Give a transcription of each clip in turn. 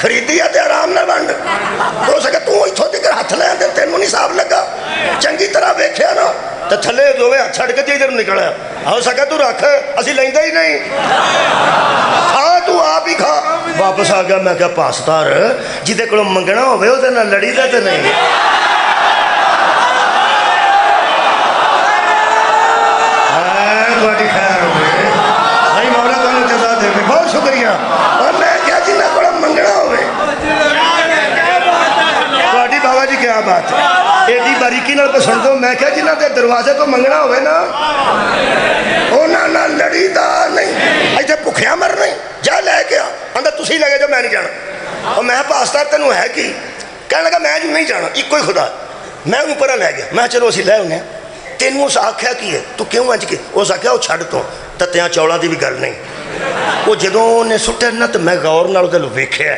خریدی ہے تو آرام نہ ونڈ ہو سکے تو اتوں تک ہاتھ لے آتے تینوں نہیں صاف لگا چنگی طرح ویکھیا نا تو تھلے دووے ہاتھ چھڑ کے ادھر نکلیا ہو سکے تو رکھ اسی لیندے ہی نہیں کھا تو آپ ہی کھا واپس آ گیا میں کہا پاسدار جہدے کولوں منگنا ہوے وہ نہ لڑی دا تے نہیں تھوڑی خیر ہوئے بھائی مولا تمہیں جزا دے بہت شکریہ اور میں کیا جنہ کو منگنا ہوئے تھوڑی بابا جی کیا بات ہے ایڈی باریکی نال پسند دو میں کیا جنہ دے دروازے کو منگنا ہوئے نا اونا نہ لڑی دا نہیں ایسے پکھیا مر نہیں جا لے کے اندر تسی لگے جو میں نہیں جانا اور میں پاسدار تینوں ہے کی کہنے لگا میں نہیں جانا ایک کوئی خدا میں اوپر لے گیا میں چلو اسی لے انہیں تینوں اس آکھیا کی ہے تو کیوں انج کے اس آکھیا وہ چھڑ تو تتیاں چوڑا دی بھی گل نہیں وہ جدوں نے سٹے نا تو میں غور نال دل ویکھیا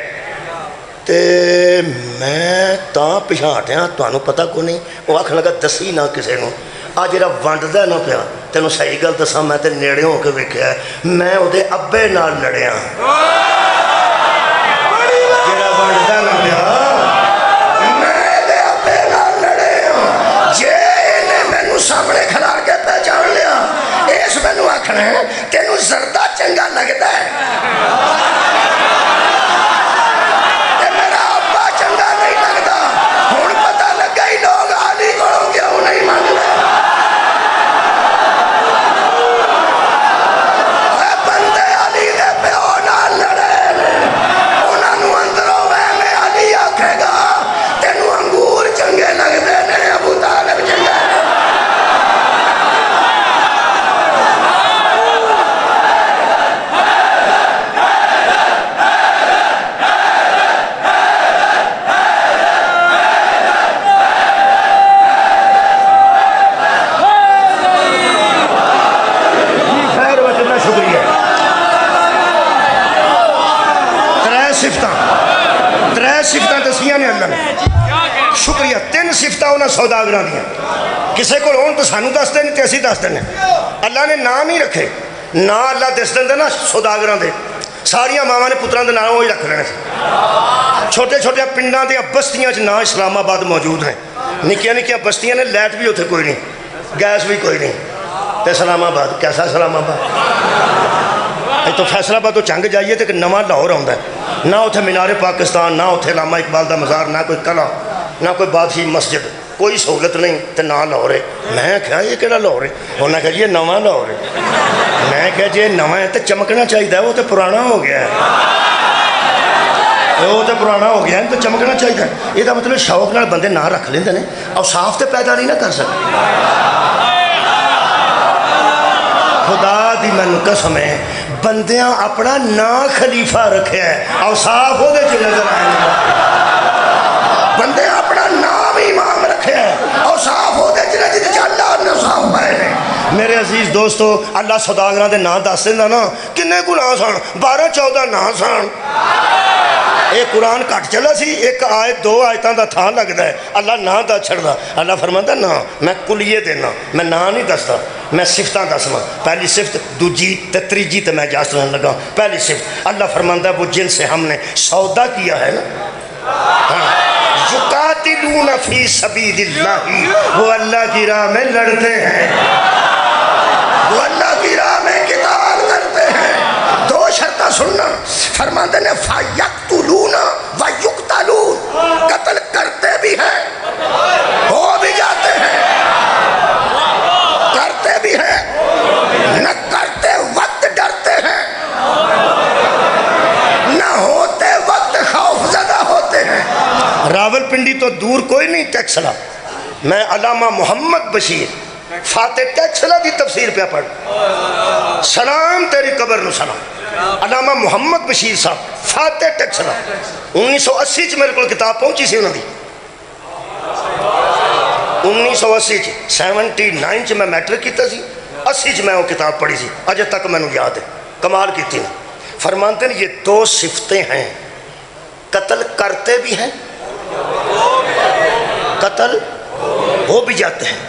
تے میں تاں پچھاں ہٹیا تانوں پتہ کو نہیں وہ آکھن لگا دسی نہ کسے نوں آ جڑا ونڈدا نہ پیا تینوں صحیح گل دساں میں تے نیڑے ہو کے ویکھیا میں اودے ابے نال لڑیا جڑا ونڈدا نہ پیا سامنے کھلار کے پہچان لیا اس میں نو آکھنا ہے تینوں زردہ چنگا لگتا ہے تے میرا ابا چنگا نہیں لگتا ہن پتہ لگا ہی لوگ علی کو کیوں نہیں مانتے اے بندے علی دے پیو نال لڑے انہاں نو اندروں میں علی آکھے گا تینوں انگور چنگے لگتے نے ابو طالب چنگا صفتاں دسیاں نے اللہ نے شکریہ تین صفتاں انہاں سوداگراں دیاں کسے کو ہون تو سانو دس دیں تے اسی دس دیں اللہ نے نام ہی رکھے نا اللہ دس دیں نا سوداگراں دے ساریاں ماواں نے پتراں دے نام وہی رکھ لینے چھوٹے چھوٹے پنڈاں دے بستیاں نا اسلام آباد موجود ہیں نکیاں نکیاں بستیاں نے لائٹ بھی اتنے کوئی نہیں گیس بھی کوئی نہیں تے اسلام آباد کیسا اسلام آباد تو فیصلہ آباد تو چنگ جائیے تو ایک نواں لاہور آتا ہے نہ اتنے مینار پاکستان نہ اتنے علامہ اقبال دا مزار نہ کوئی کلا نہ کوئی بادشاہی مسجد کوئی سہولت نہیں تو نہ لاہور ہے میں کہا یہ کہڑا لاہور ہے انہوں نے کہا جی یہ نواں لاہور ہے میں کہا جی نواں ہے تو چمکنا چاہیے وہ تو پرانا ہو گیا ہے وہ تو پرانا ہو گیا ہے تو چمکنا چاہیے یہ مطلب شوق نال بندے نہ رکھ لیندے نے اور صاف تو پیدا نہیں نہ کر سکتے خدا دی مینوں قسم ہے بندیاں اپنا نا خلیفہ رکھے ہے اور صاف ہو دے چلے نظر آئے بندے اپنا نام امام رکھے ہے اور صاف ہو دے چلے جی اللہ نے صاف پائے ہیں میرے عزیز دوستو اللہ صداگرہ دے نا دس دینا نا کنے گناہ سن 12-14 نا سن ایک قرآن کٹ چلا سی ایک آیت 2 آیتاں دا تھا لگتا ہے اللہ نا دا چھڑ دا اللہ فرماتا نا میں کلیے دینا میں نا نہیں دستا میں صفتاں دسنا پہلی صفت دوجی تے تریجی تے میں جاس رہنے لگا پہلی صفت اللہ فرماتا ہے وہ جن سے ہم نے سودا کیا ہے نا یقاتلون فی سبیل اللہ وہ اللہ کی راہ میں لڑتے ہیں وہ اللہ کی راہ میں قتال کرتے ہیں 2 شرطیں سننا فرماتے ہیں فَيَقْتُلُونَ وَيُقْتَلُونَ قتل کرتے بھی ہیں ہو بھی جاتے ہیں کرتے بھی ہیں نہ کرتے وقت ڈرتے ہیں نہ ہوتے وقت خوف زدہ ہوتے ہیں راول پنڈی تو دور کوئی نہیں ٹیکسلا میں علامہ محمد بشیر فاتح ٹیکسلا دی تفسیر پہ پڑھ سلام تیری قبر نو سلام علامہ محمد بشیر صاحب فاتح ٹیکسلا 1980 چ میرے کو کتاب پہنچی سی انہوں دی 1980 79 چ میں میٹرک کیتا سی 80 چ میں وہ کتاب پڑھی سی اجے تک میں نے یاد ہے کمال کیتی نے فرماتے ہیں یہ 2 صفتیں ہیں قتل کرتے بھی ہیں قتل ہو بھی جاتے ہیں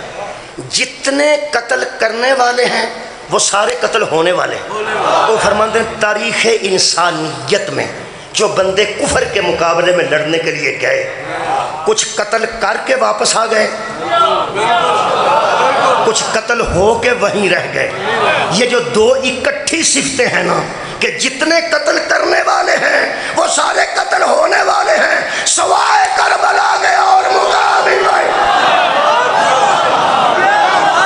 جتنے قتل کرنے والے ہیں وہ سارے قتل ہونے والے ہیں وہ فرماتے ہیں تاریخ انسانیت میں جو بندے کفر کے مقابلے میں لڑنے کے لیے گئے، کچھ قتل کر کے واپس آ گئے، کچھ قتل ہو کے وہیں رہ گئے۔ یہ جو دو اکٹھی صفتیں ہیں نا، کہ جتنے قتل کرنے والے ہیں وہ سارے قتل ہونے والے ہیں، سوائے کربلا گئے اور مقابل بھائی۔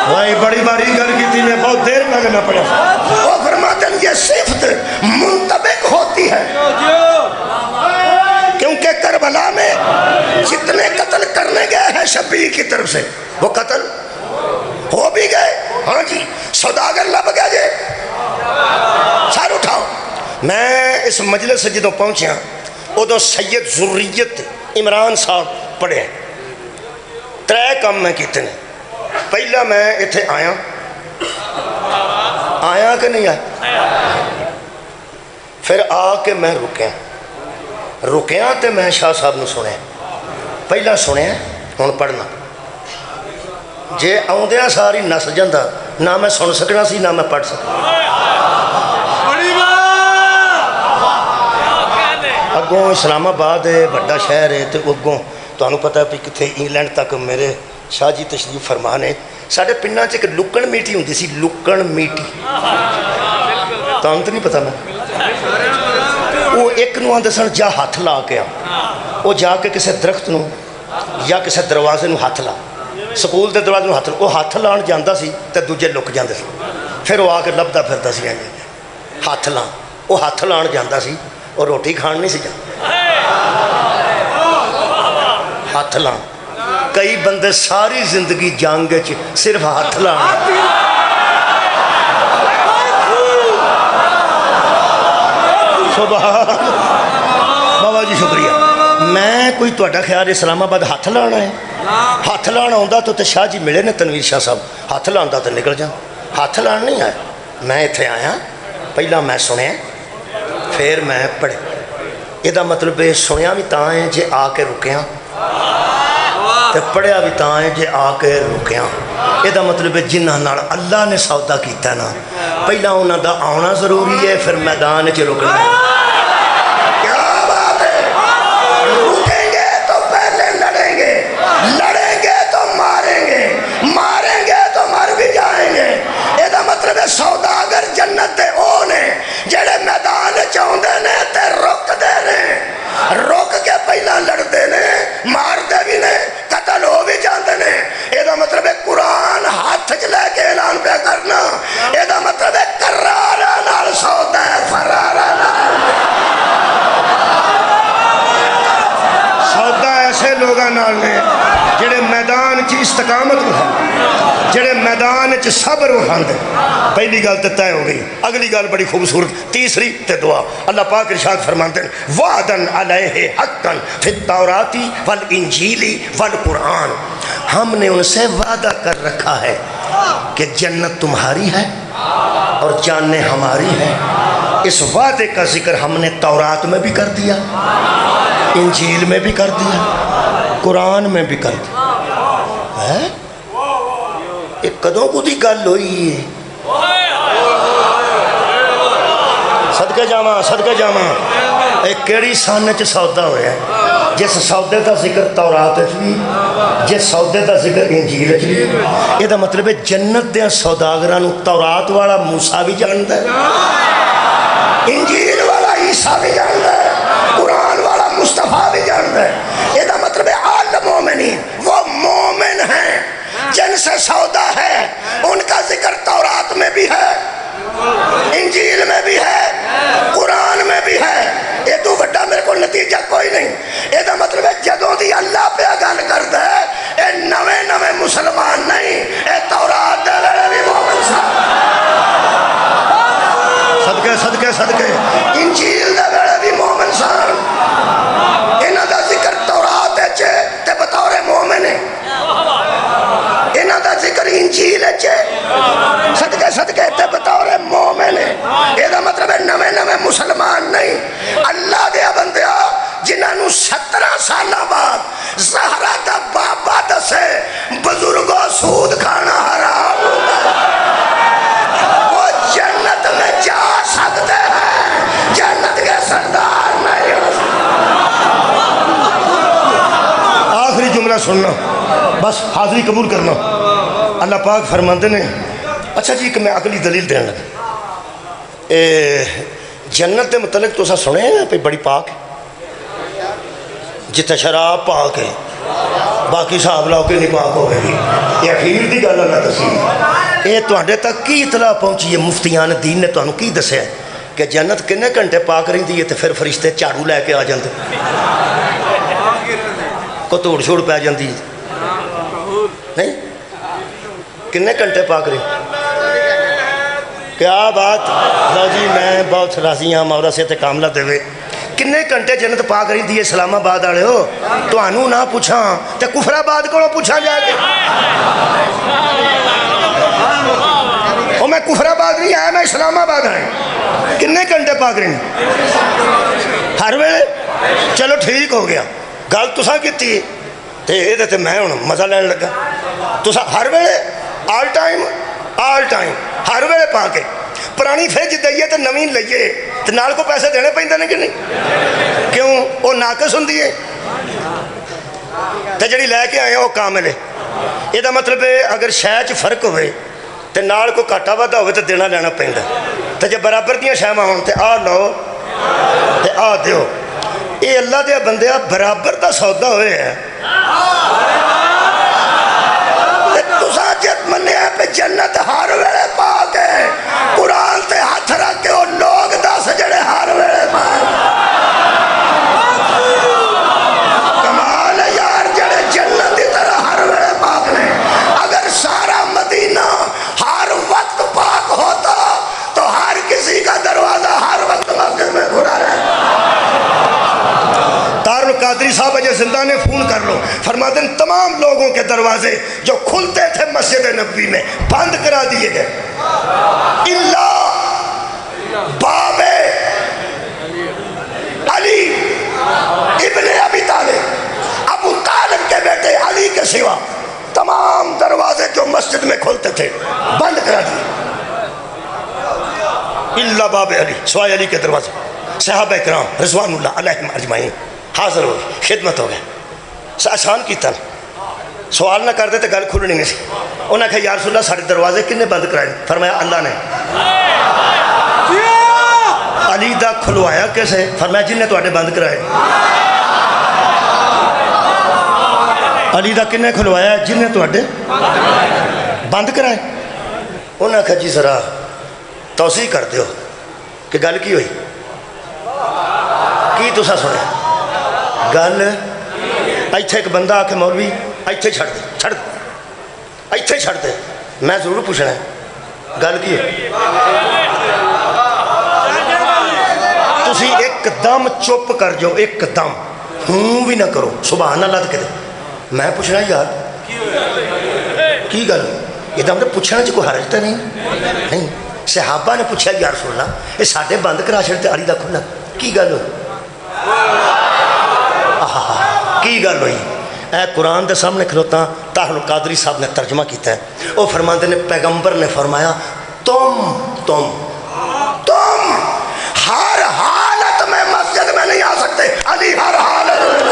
بھائی بڑی بڑی گل کی تھی، میں بہت دیر لگنا پڑا۔ وہ فرماتے ہیں یہ صفت منطبق ہوتی ہے، کیونکہ کربلا میں جتنے قتل کرنے گئے ہیں شبیر کی طرف سے وہ قتل ہو بھی گئے۔ ہاں جی، سوداگر لب گیا جے، سر اٹھاؤ۔ میں اس مجلس سے جدوں پہنچیا ادو سید ذریت عمران صاحب پڑھے، ترے کام میں کیتے ہیں۔ پہلا میں اتھے آیا کہ نہیں آیا، پھر آ کے میں رکیا تے میں شاہ صاحب نو سنیا، پہلا سنیا ہن پڑھنا۔ جے آدھا ساری نس جاندہ نہ میں سن سکنا سی نہ میں پڑھ سکنا۔ اگوں اسلام آباد ہے، بڑا شہر ہے، تو اگوں تمہیں پتہ ہے کتنے انگلینڈ تک میرے شاہ جی تشریف فرما نے۔ ساڈے پنڈاں چ ایک لکن میٹی ہوندی سی، لکن میٹی، تمہیں تو نہیں پتا میں وہ ایک نو آندے سن جا ہاتھ لا کے آ، وہ جا کے کسی درخت نو یا کسی دروازے نو ہاتھ لا، سکول دے دروازے نو ہاتھ لا، وہ ہاتھ لان جاندہ سی تے دوجے لک جاندے سی، پھر وہ آ کے لبدا پھردا سی ہاتھ لان، وہ ہاتھ لان جاندہ سی اور روٹی کھان نہیں سی جاندہ، ہاتھ لان۔ کئی بندے ساری زندگی جنگ صرف ہاتھ لان۔ بابا جی شکریہ۔ میں کوئی تہاڈا خیال اسلام آباد ہاتھ لانا ہے؟ ہاتھ لان آتا تو شاہ جی ملے نے تنویر شاہ صاحب، ہاتھ لانا تو نکل جا، ہاتھ لان نہیں آیا۔ میں اتنے آیا، پہلا میں سنیا پھر میں پڑھے۔ یہ مطلب سنیا بھی تاں ہے جے آ کے رکیا، تے پڑھیا بھی تاں ہے جے آ کے رکیا۔ یہ مطلب جنہ نال اللہ نے سودا کیتا نا، پہلا انہوں دا آنا ضروری ہے، پھر میدان چ رکنا ہے۔ کیا بات ہے، رکیں گے تو پہلے لڑیں گے، لڑیں گے تو ماریں گے، ماریں گے تو مر بھی جائیں گے۔ یہ مطلب سوداگر جنت دے او نے جڑے میدان چاہتے نے تے رک دے نے، رک کے پہلا لڑتے نے، مارتے بھی نے، قتل ہو بھی جاتے نے۔ یہ مطلب ہے قرآن ہاتھ چ لے کے اعلان پہ کرنا، یہ مطلب ہے کرارا نال سودا ہے، فرارا نال سودا ایسے لوگاں نال نے جڑے میدان چ استقامت اٹھاندے، جڑے میدان چ صبر اٹھاندے۔ پہلی گل تے طے ہو گئی، اگلی گل بڑی خوبصورت، تیسری تے دعا۔ اللہ پاک ارشاد فرماتے ہیں وعدن علیہ حقا فی التوراۃ والانجیل والقرآن، ہم نے ان سے وعدہ کر رکھا ہے کہ جنت تمہاری ہے اور جانیں ہماری ہے۔ اس وعدے کا ذکر ہم نے تورات میں بھی کر دیا، انجیل میں بھی کر دیا، قرآن میں بھی کر دیا۔ یہ کدوں کو دی گل ہوئی ہے؟ صدقے جاواں، صدقے جاواں۔ ایک کیڑی سان چ سودا ہویا ہے، جس سودے کا ذکر تورات وچ بھی، جس سودے کا ذکر انجیل وچ بھی۔ یہ مطلب ہے جنت دے سوداگراں نوں تورات والا موسیٰ بھی جاندا ہے، انجیل والا عیسیٰ بھی جاندا ہے، قرآن والا مصطفیٰ بھی جاندا ہے۔ یہ مطلب ہے المومنین، وہ مومن ہیں جن سے سودا ہے، ان کا ذکر تورات میں بھی ہے، انجیل میں بھی ہے، قرآن میں بھی ہے۔ یہ تو بڑا میرے کو نتیجہ کوئی نہیں۔ یہ مطلب ہے جدوں دی اللہ پہ گل کرتا ہے، یہ نویں نویں مسلمان نہیں، یہ تورات دے ویلے بھی مومن سن، صدقے صدقے صدقے، انجیل دے ویلے بھی مومن سن۔ انہاں دا ذکر تورات تے بطور مومن ہے، انہاں دا ذکر انجیل ہے سننا بس حاضری قبول کرنا اللہ پاک فرماندے نے اچھا جی کہ میں اگلی دلیل دین لگا جنت کے متعلق تو سنے ہیں پہ بڑی پاک جتنے شراب پاک ہے باقی صاحب لاؤ کے نہیں پاک ہو گئی یہ اخیر کی گل اللہ دسی یہ تے تک کی اطلاع پہنچی ہے مفتیان دین نے تمہیں کی دسیا کہ جنت کنے گھنٹے پاک رہی ہے تو پھر فرشتے جھاڑو لے کے آ جاتے کو توڑ چھوڑ پی جاتی نہیں کنے گھنٹے پاک رہی کیا بات لو جی میں بہت راضی ہاں مورا سے کاملہ دے کنے گھنٹے جنت پاک رہی ہے اسلام آباد والے ہو تمہوں نہ پوچھاں تو کفر آباد کو پوچھا جائے گا وہ میں کفر آباد نہیں آیا میں اسلام آباد آیا کنے گھنٹے پاک رہی ہر ویلے چلو ٹھیک ہو گیا گل تساں کیتی تے یہ میں ہوں مزہ لین لگا تساں ہر ویلے آل ٹائم ہر ویلے پا کے پرانی فرج دئیے تو نویں لئیے تو نال کو پیسے دینے پہنتے ہیں کہ نہیں کیوں وہ ناقص ہوں تو جڑی لے کے آئے ہیں وہ کامل ہے یہ مطلب ہے اگر شے فرق ہوئے تو نال کو گھاٹا وادا ہوئے تو دینا لینا پہنتا تو جب برابر دیا شاواں ہون تو آ لو تو آ دیو یہ اللہ دے بندے برابر دا سودا ہوئے ہے تساں جت منیا پہ جنت ہر ویلے پاک ہے قرآن تے ہاتھ رکھ کے وہ لوگ دس جڑے ہر ویلے پاک کمال ہے یار جڑے جنت کی طرح ہر ویلے پاک نے اگر سارا مدینہ ہر وقت پاک ہوتا تو ہر کسی کا دروازہ ہر وقت مسجد میں کھلا رہتا قادری صاحب اجے زندہ نے فون کر لو فرماتے ہیں تمام لوگوں کے دروازے جو کھلتے تھے مسجد نبوی میں بند کرا دیے گئے اللہ باب علی ابن ابی طالب ابو طالب کے بیٹے علی کے سوا تمام دروازے جو مسجد میں کھلتے تھے بند کرا دیے اللہ باب علی سوائے علی کے دروازے صحابہ کرام رضوان اللہ علیہم اجمعین حاضر ہو گئے خدمت ہو گئے آسان کیتا سوال نہ کرتے تو گل کھلنی نہیں سی انہوں نے کہا یا رسول اللہ سارے دروازے کنے بند کرائے فرمایا اللہ نے علی دا کھلوایا کیسے فرمایا جن نے تواڈے بند کرائے علی دا کنے کھلوایا جن نے تواڈے بند کرائے انہوں نے کہا جی ذرا توضیح کر دیو کہ گل کی ہوئی کی تسا سنے گل ایتھے ایک بندہ آ کے مولوی ایتھے چھڑ دے میں ضرور پوچھنا ہے گل کی ہے تسی ایک دم چپ کر جو ایک دم ہوں بھی نہ کرو سبحان اللہ کہتے میں پوچھنا یار کی گل یہ دم تو پوچھنا چ کوئی حرج تو نہیں صحابہ نے پوچھا یا رسول اللہ یہ ساڈے بند کرا چھڑتے علی دا کھلا کی گل ہوئی کی گل ہوئی اے قرآن دے سامنے کھلوتا طاہر القادری صاحب نے ترجمہ کیتا ہے وہ فرماتے نے پیغمبر نے فرمایا تم ہر حالت میں مسجد میں نہیں آ سکتے علی ہر حالت میں